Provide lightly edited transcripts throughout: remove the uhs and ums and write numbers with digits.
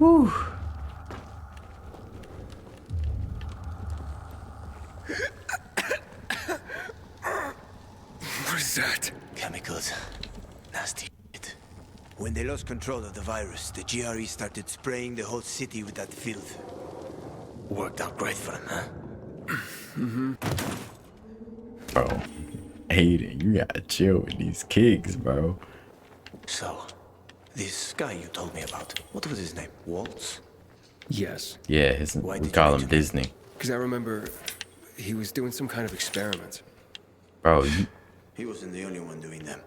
Whew. What is that? Chemicals. Nasty shit. When they lost control of the virus, the GRE started spraying the whole city with that filth. Worked out great for them, huh? Bro, Aiden, you gotta chill with these kicks, bro. So, this guy you told me about, what was his name? Waltz? Yes, Yeah, Why we did you call him mention him? Disney. because I remember he was doing some kind of experiment. Bro, He wasn't the only one doing them.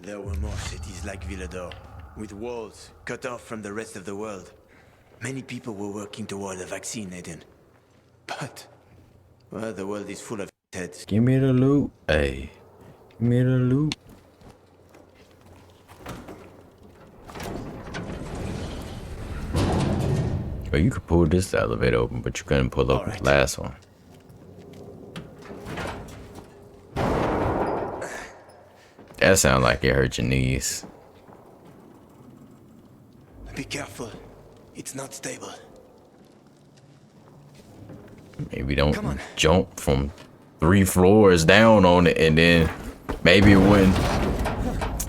There were more cities like Villador, with walls cut off from the rest of the world. Many people were working toward a vaccine, Aiden. But, well, the world is full of heads. give me the loot. Hey, give me the loot. Oh, you could pull this elevator open, but you couldn't pull up Alright. the last one. That sounds like it hurt your knees. Be careful. It's not stable. Maybe don't Come on. jump from 3 floors down on it, and then maybe when,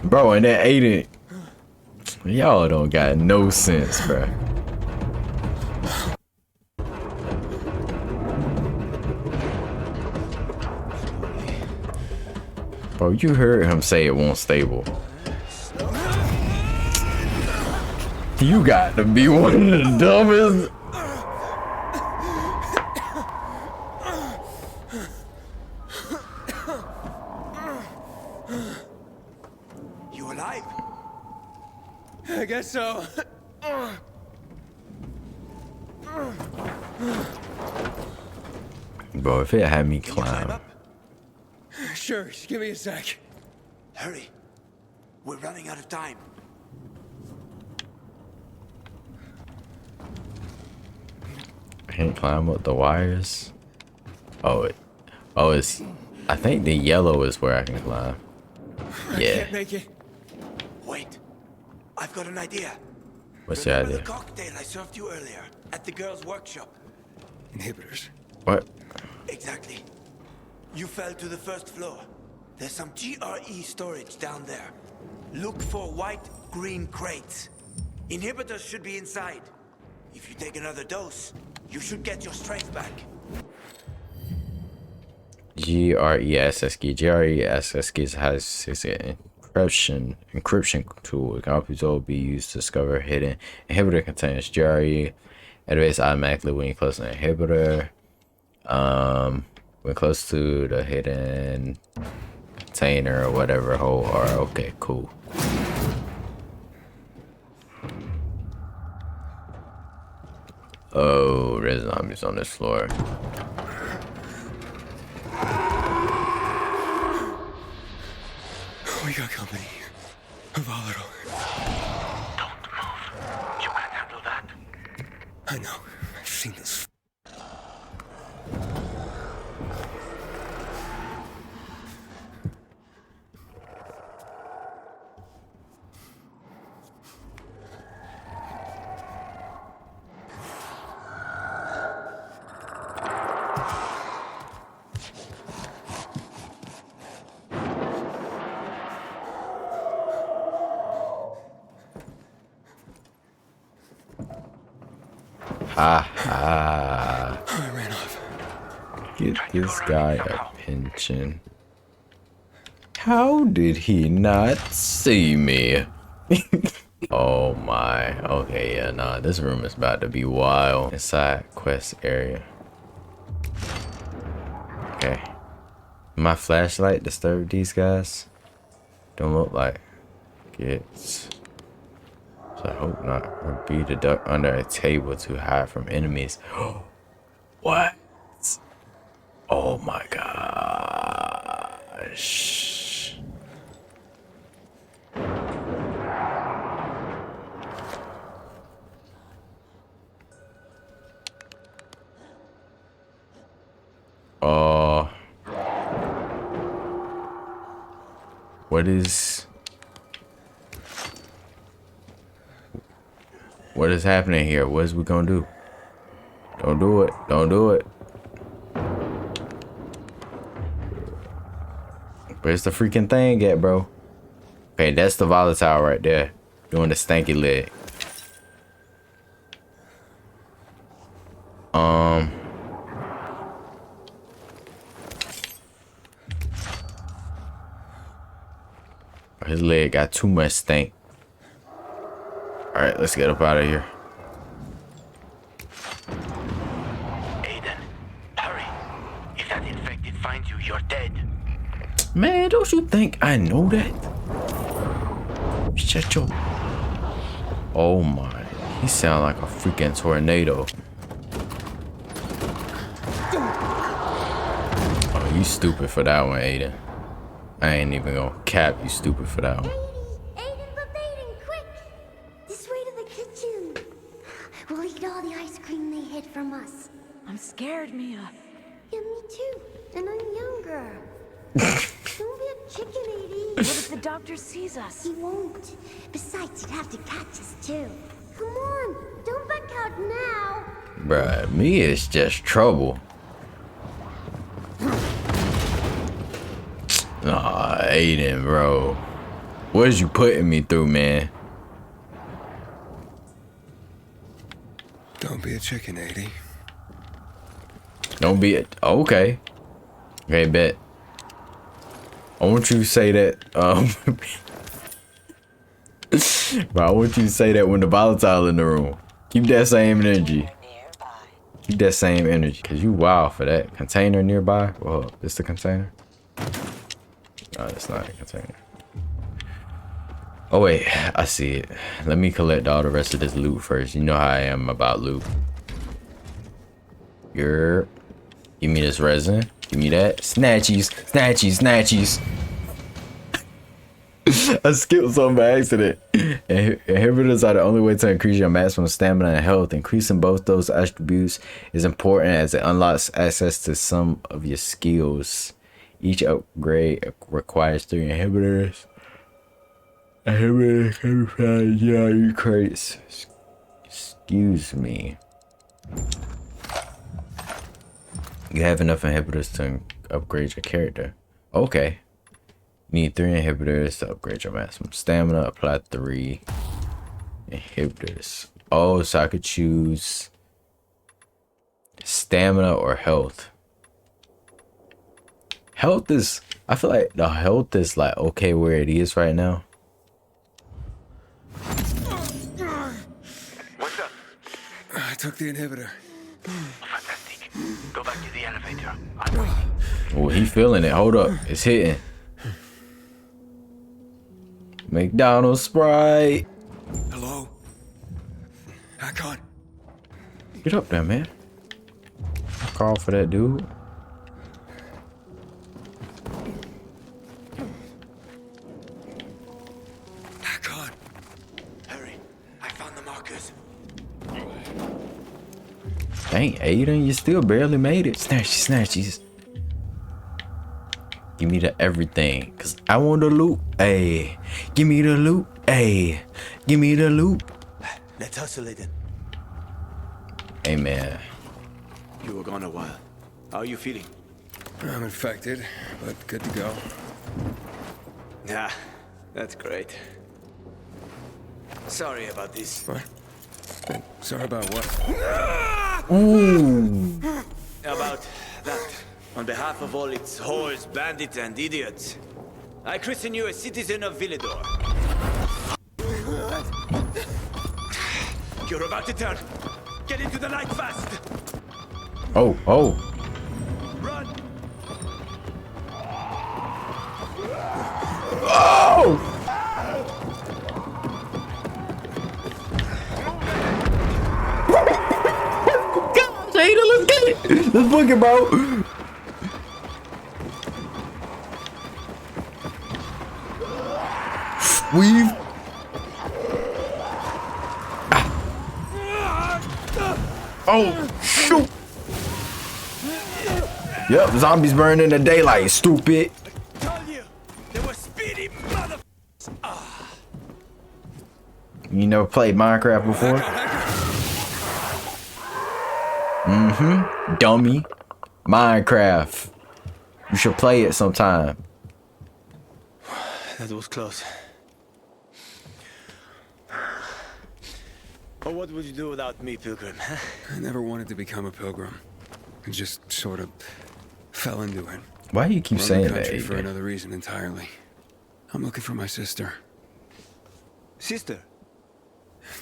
bro, and then Aiden, y'all don't got no sense, bro. Bro, you heard him say it won't stable. You got to be one of the dumbest. You alive? I guess so. Bro, if it had me Can you climb climb. up? Sure, just give me a sec. Hurry. We're running out of time. Can't climb up the wires. Oh, it's. I think the yellow is where I can climb. I Yeah. can't make it. Wait. I've got an idea. What's the Remember idea? the cocktail I served you earlier at the girls' workshop? Inhibitors. What? Exactly. You fell to the first floor. There's some GRE storage down there. Look for white, green crates. Inhibitors should be inside. If you take another dose, you should get your strength back. GRESSKey. GRESSKey has an encryption tool. It can also be used to discover hidden inhibitor containers. GRE activates automatically when you close an inhibitor. When close to the hidden container or whatever hole or okay, cool. Oh, there's zombies on this floor. We got company. A volatile. Don't move. You can handle that. I know. I've seen this. Ha ha. I ran off. Get this guy a pension. How did he not see me? Oh my. Okay, yeah, nah. This room is about to be wild. Inside quest area. Okay. My flashlight disturbed these guys? Don't look like it's. So I hope not. Or be to duck under a table to hide from enemies. What? Oh my gosh. Oh. What What is happening here? What is we gonna do? Don't do it. Don't do it. Where's the freaking thing at, bro? Okay, that's the volatile right there. Doing the stanky leg. His leg got too much stank. Alright, let's get up out of here. Aiden, hurry. If that infected finds you, you're dead. Man, don't you think I know that? Shut your... Oh my. He sound like a freaking tornado. Oh, you stupid for that one, Aiden. I ain't even gonna cap you stupid for that one. Aiden, quick! This way to the kitchen. We'll eat all the ice cream they hid from us. I'm scared, Mia. Yeah, me too. And I'm younger. Don't be a chicken, Edie. What if the doctor sees us? He won't. Besides, he'd have to catch us too. Come on, don't back out now. Bruh, me is just trouble. Aw, Aiden, bro. What is you putting me through, man? Don't be a chicken, Edie. Don't be it. Okay. Okay, bet. I want you to say that. But I want you to say that when the volatile in the room. Keep that same energy. Keep that same energy. Cause you wild for that. Container nearby. Well, this the container? No, it's not a container. Oh wait, I see it. Let me collect all the rest of this loot first. You know how I am about loot. Give me this resin. Give me that. Snatchies, snatchies, snatchies. I skipped some by accident. Inhibitors are the only way to increase your maximum stamina and health. Increasing both those attributes is important as it unlocks access to some of your skills. Each upgrade requires 3 inhibitors. Inhibitors can be found in GRE crates. Excuse me. You have enough inhibitors to upgrade your character. Okay. You need 3 inhibitors to upgrade your maximum stamina. Apply 3 inhibitors. Oh, so I could choose stamina or health. Health is, I feel like the health is like okay where it is right now. What's up? I took the inhibitor. Fantastic. Go back to the elevator. I'm waiting. Oh, he feeling it. Hold up. It's hitting. McDonald's Sprite. Hello? Hakon. Get up there, man. Call for that dude. Hakon. Hurry. I found the markers. Dang, Aiden, you still barely made it. Snatchies, snatchies. Give me the everything, cause I want the loot. Hey, give me the loot. Hey, give me the loot. Let's hustle, Aiden. Hey, man. You were gone a while. How are you feeling? I'm infected, but good to go. Yeah, that's great. Sorry about this. What? Sorry about what? Ooh. About that. On behalf of all its whores, bandits, and idiots, I christen you a citizen of Villador. You're about to turn. Get into the light fast. Oh, oh. Run. Oh! God, Aiden, let's get it. Let's book it, bro. Weave. Ah. Oh, shoot. Yep, zombies burn in the daylight, stupid. Told you, they were speedy mother. You never played Minecraft before? Hakon. Dummy. Minecraft. You should play it sometime. That was close. But what would you do without me, Pilgrim? I never wanted to become a pilgrim. I just sort of fell into it. Why do you keep I'm in saying the that? country for AJ? another reason entirely. I'm looking for my sister. Sister?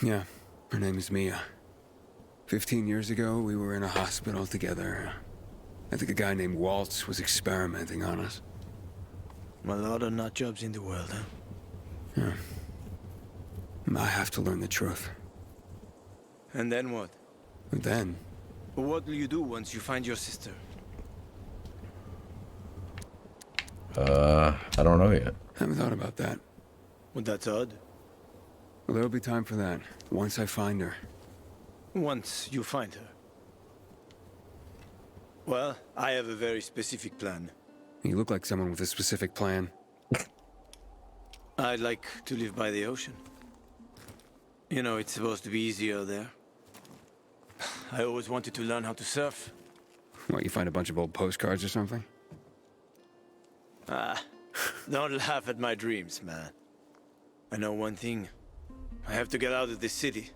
Yeah, her name is Mia. 15 years ago, we were in a hospital together. I think a guy named Waltz was experimenting on us. A lot of nut jobs in the world, huh? I have to learn the truth. And then what? But then, What will you do once you find your sister? I don't know yet. haven't thought about that. Well, that's odd. Well, there'll be time for that, once I find her. Once you find her. Well, I have a very specific plan. You look like someone with a specific plan. I'd like to live by the ocean. You know, it's supposed to be easier there. I always wanted to learn how to surf. What, you find a bunch of old postcards or something? Don't laugh at my dreams, man. I know one thing. I have to get out of this city.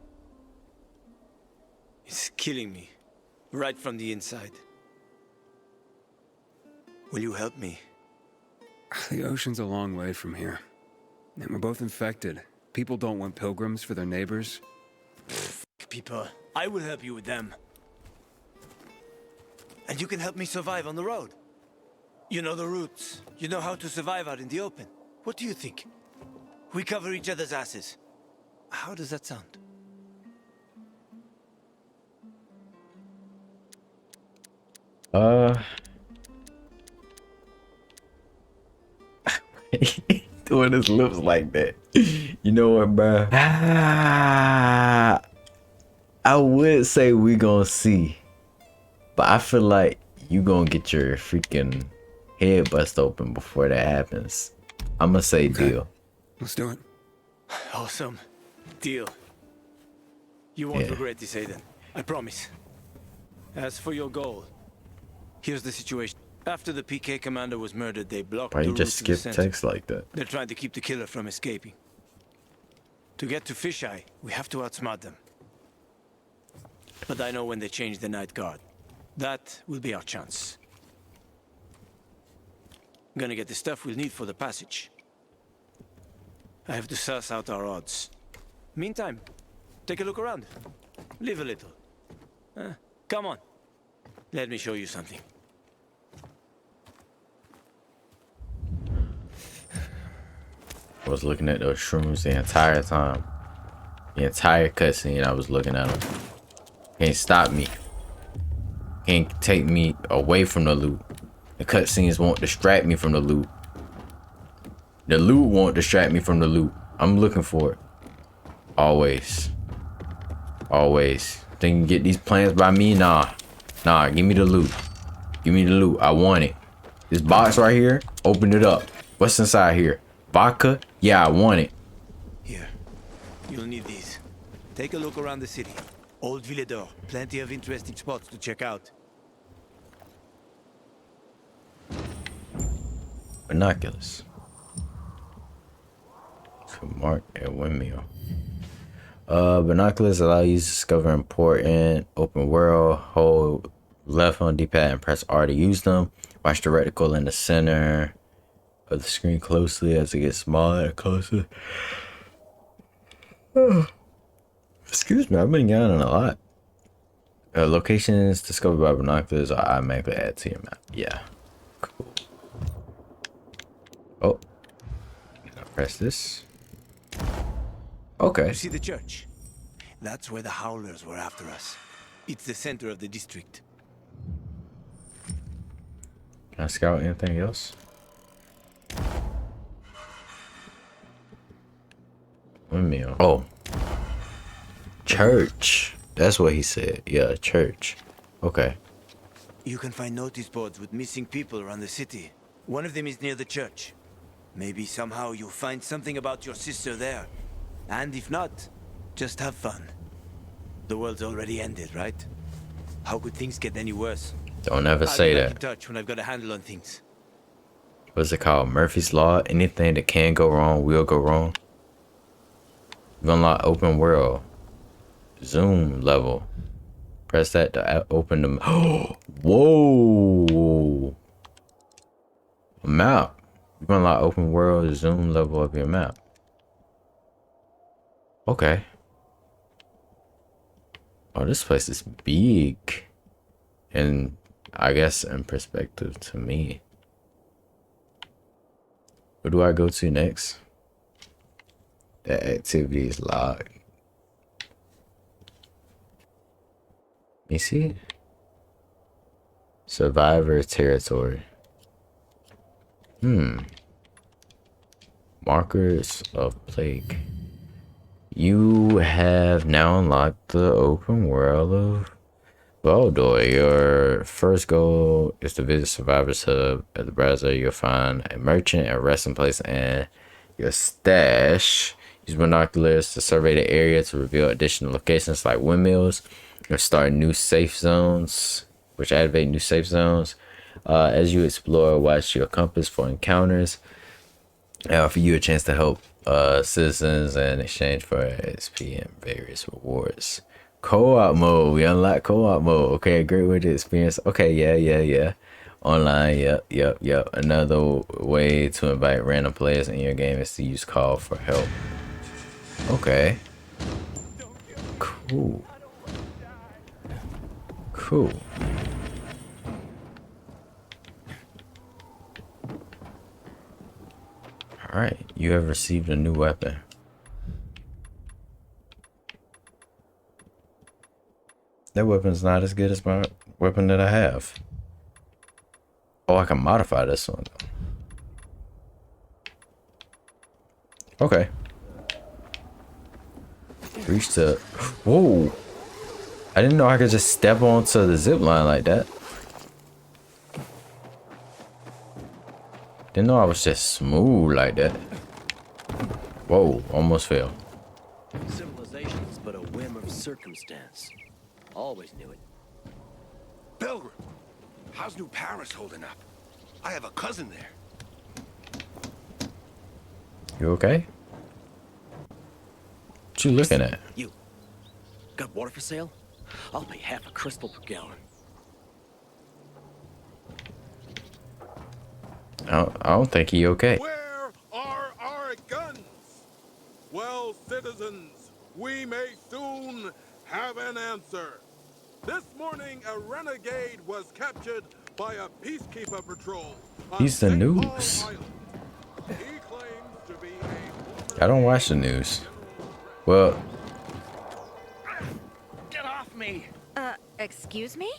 It's killing me, right from the inside. Will you help me? The ocean's a long way from here. And we're both infected. People don't want pilgrims for their neighbors. People, I will help you with them. And you can help me survive on the road. You know the routes. You know how to survive out in the open. What do you think? We cover each other's asses. How does that sound? Doing his lips like that. You know what, bruh? I would say we gonna see, but I feel like you gonna get your freaking head bust open before that happens. I'ma say deal. Let's do it. Awesome. Deal. You won't Yeah. regret this, Aiden. I promise. As for your goal, here's the situation. After the PK commander was murdered, they blocked Why the you route just to the skip center. text like that? They're trying to keep the killer from escaping. To get to Fisheye, we have to outsmart them. But I know when they change the night guard. That will be our chance. Gonna get the stuff we'll need for the passage. I have to suss out our odds. Meantime, take a look around. Live a little. Come on. Let me show you something. I was looking at those shrooms the entire time. The entire cutscene, I was looking at them. Can't stop me. Can't take me away from the loot. The cutscenes won't distract me from the loot. The loot won't distract me from the loot. I'm looking for it. Always. Always. Think you can get these plans by me? Nah. Nah, give me the loot. Give me the loot. I want it. This box right here, open it up. What's inside here? Vodka? Yeah, I want it. Here. You'll need these. Take a look around the city. Old Villador. Plenty of interesting spots to check out. Binoculars. To mark a windmill. Binoculars allow you to discover important open world. Hold left on D-pad and press R to use them. Watch the reticle in the center of the screen closely as it gets smaller and closer. Excuse me, I've been yawning a lot. Locations discovered by binoculars are automatically added to your map. Yeah. Cool. Oh. Can I press this? Okay. You see the church? That's where the Howlers were after us. It's the center of the district. Can I scout anything else? Windmill. Oh. Church. That's what he said. Yeah, church. Okay. You can find notice boards with missing people around the city. One of them is near the church. Maybe somehow you'll find something about your sister there. And if not, just have fun. The world's already ended, right? How could things get any worse? Don't ever I'll say be back in that. touch when I've got a handle on things. What's it called? Murphy's Law? Anything that can go wrong will go wrong. You unlock open world. Zoom level. Press that to open the... Whoa! A map. You can unlock open world zoom level of your map. Okay. Oh, this place is big. And I guess in perspective to me. Where do I go to next? That activity is locked. Let me see. Survivor territory. Markers of plague. You have now unlocked the open world of Volatile. Your first goal is to visit Survivor's Hub. At the browser, you'll find a merchant, a resting place, and your stash. Use binoculars to survey the area to reveal additional locations like windmills. Or start new safe zones, which activate new safe zones. As you explore, watch your compass for encounters. Offer you a chance to help citizens in exchange for XP and various rewards. Co-op mode. We unlock co-op mode. Okay, great way to experience. Okay, yeah. Online, yep. Another way to invite random players in your game is to use call for help. Okay. Cool. Alright, you have received a new weapon. That weapon's not as good as my weapon that I have. Oh, I can modify this one. Okay. Reach to... Whoa! I didn't know I could just step onto the zip line like that. Didn't know I was just smooth like that. Whoa, almost fell. Civilization's but a whim of circumstance. Always knew it. Pilgrim, how's New Paris holding up? I have a cousin there. You okay? What you looking at? You. Got water for sale? I'll pay half a crystal per gallon. I don't think he okay. Where are our guns? Well, citizens, we may soon have an answer. This morning, a renegade was captured by a peacekeeper patrol. He's the news. He claims to be a... I don't watch the news. Well, Get off me! Excuse me?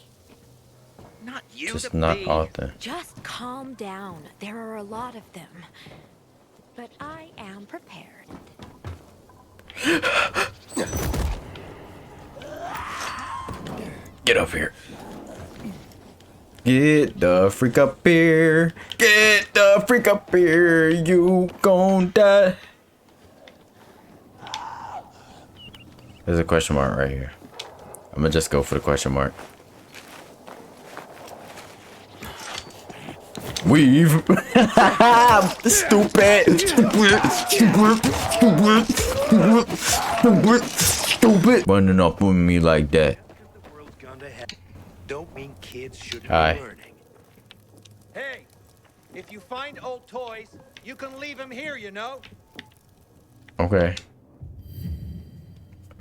Not you, just the not bee. often. Just calm down. There are a lot of them. But I am prepared. Get up here. Get the freak up here. Get the freak up here. You gon' die. There's a question mark right here. I'm gonna just go for the question mark. Weave. Stupid. Running up with me like that. The world's gone to hell. Don't mean kids shouldn't Hi. be learning. Hey, if you find old toys, you can leave them here, you know? Okay.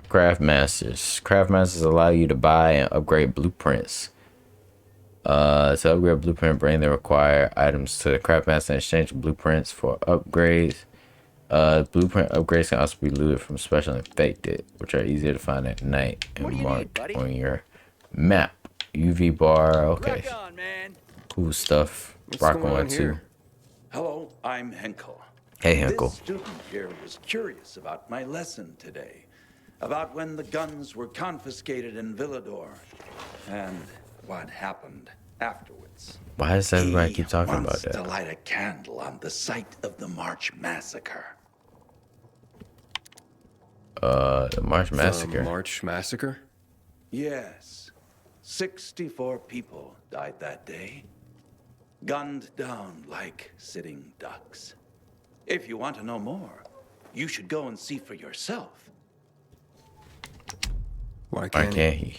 Craft Masters. Craft Masters allow you to buy and upgrade blueprints. To upgrade a blueprint, bring the required items to the Craft Master and exchange blueprints for upgrades. Blueprint upgrades can also be looted from special infected, which are easier to find at night What do and you need, marked buddy? on your map. UV bar, okay. Rock on, man. Cool stuff. What's Rock going on on too. here? Hello, I'm Henkel. Hey, This Hinkle. student here was curious about my lesson today, about when the guns were confiscated in Villador, and what happened afterwards. Why does everybody keep talking about wants that? to light a candle on the site of the March Massacre. The March Massacre. March Massacre? Yes. 64 people died that day, gunned down like sitting ducks. If you want to know more, you should go and see for yourself. Why Why can't he?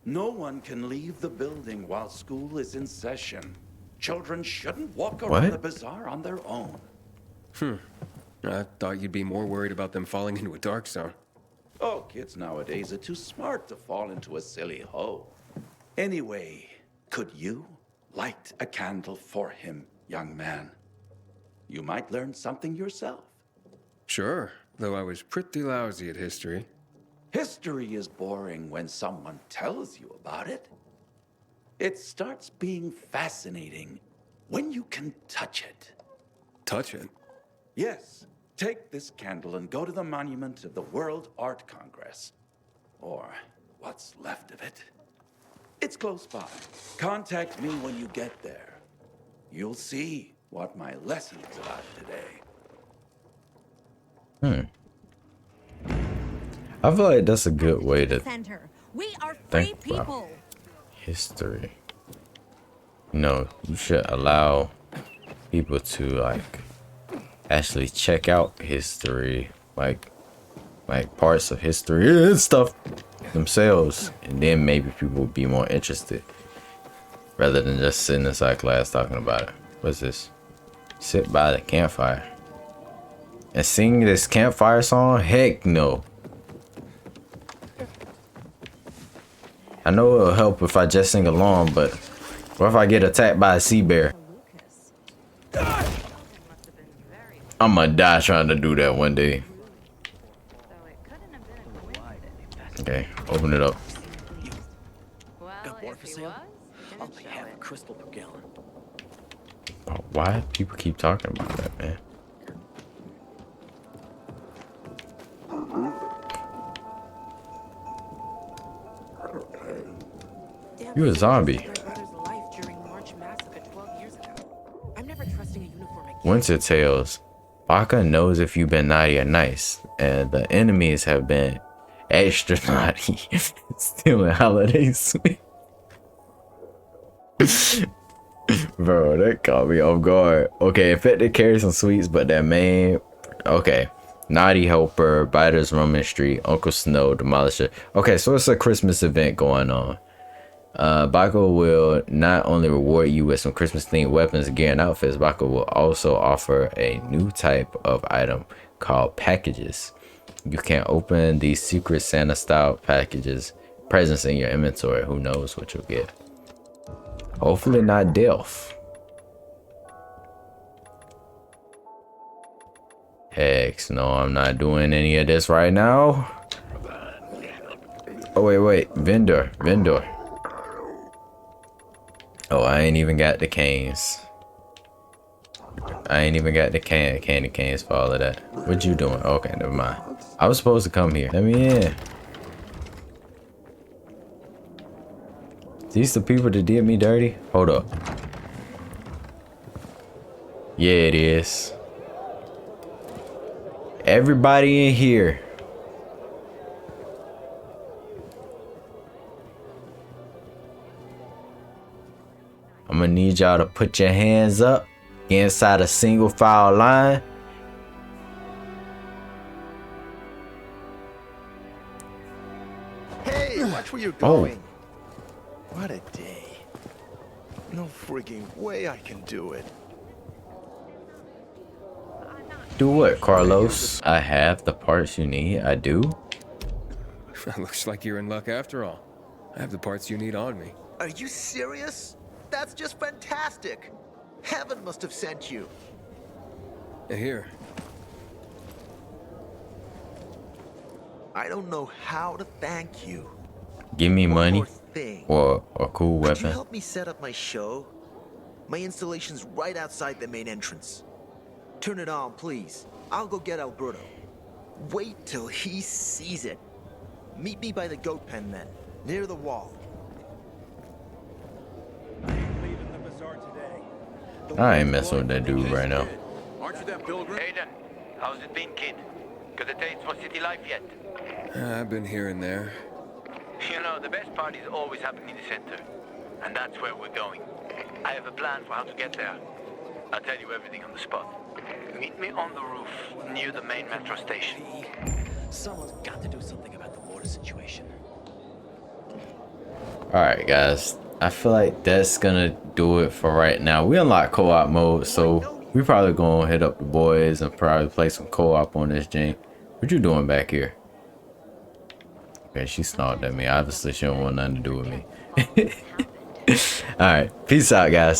No one can leave the building while school is in session. Children shouldn't walk around What? the bazaar on their own. I thought you'd be more worried about them falling into a dark zone. Oh, kids nowadays are too smart to fall into a silly hole. Anyway, could you light a candle for him, young man? You might learn something yourself. Sure, though I was pretty lousy at history. History is boring when someone tells you about it. It starts being fascinating when you can touch it. Touch it? Yes, take this candle and go to the monument of the World Art Congress. Or what's left of it. It's close by. Contact me when you get there. You'll see what my lesson's about today. I feel like that's a good way to Center. We are free think people. about history. No, you should allow people to like actually check out history, like parts of history and stuff themselves, and then maybe people will be more interested rather than just sitting inside class talking about it. What's this? Sit by the campfire and sing this campfire song? Heck no. I know it'll help if I just sing along, but what if I get attacked by a sea bear? I'm gonna die trying to do that one day. Okay, open it up. Got more for sale? I'll pay half a crystal per gallon. Oh, why do people keep talking about that, man? You a zombie. Winter Tales. Baka knows if you've been naughty or nice, and the enemies have been extra naughty, stealing holiday sweets. Bro, that caught me off guard. Okay, infected carry some sweets, but that main... Okay. Naughty Helper, Biters Roaming Street, Uncle Snow, Demolisher. Okay, so it's a Christmas event going on. Baco will not only reward you with some Christmas themed weapons, gear, and outfits, Baco will also offer a new type of item called packages. You can open these secret Santa style packages, presents in your inventory. Who knows what you'll get? Hopefully not death. Heck no, I'm not doing any of this right now. Oh wait, vendor. Oh, I ain't even got the canes. I ain't even got the candy canes for all of that. What you doing? Okay, never mind. I was supposed to come here. Let me in. These the people that did me dirty? Hold up. Yeah, it is. Everybody in here. I'm gonna need y'all to put your hands up inside a single file line. Hey, watch where you're going. What a day. No frigging way I can do it. Do what, Carlos? I have the parts you need. I do. Looks like you're in luck after all. I have the parts you need on me. Are you serious? That's just fantastic. Heaven must have sent you. Here. I don't know how to thank you. Give me money more thing. or a cool Could you weapon. help me set up my show? My installation's right outside the main entrance. Turn it on, please. I'll go get Alberto. Wait till he sees it. Meet me by the goat pen then, near the wall. I ain't messing with that dude right now. Aren't you that Pilgrim? Aiden, how's it been, kid? Got the dates for City Life yet? I've been here and there. You know, the best parties always happen in the center. And that's where we're going. I have a plan for how to get there. I'll tell you everything on the spot. Meet me on the roof, near the main metro station. Someone's got to do something about the water situation. Alright guys, I feel like that's gonna do it for right now. We unlocked co-op mode, so we probably gonna hit up the boys and probably play some co-op on this jank. What you doing back here? Okay, she snarled at me. Obviously she don't want nothing to do with me. Alright, peace out guys.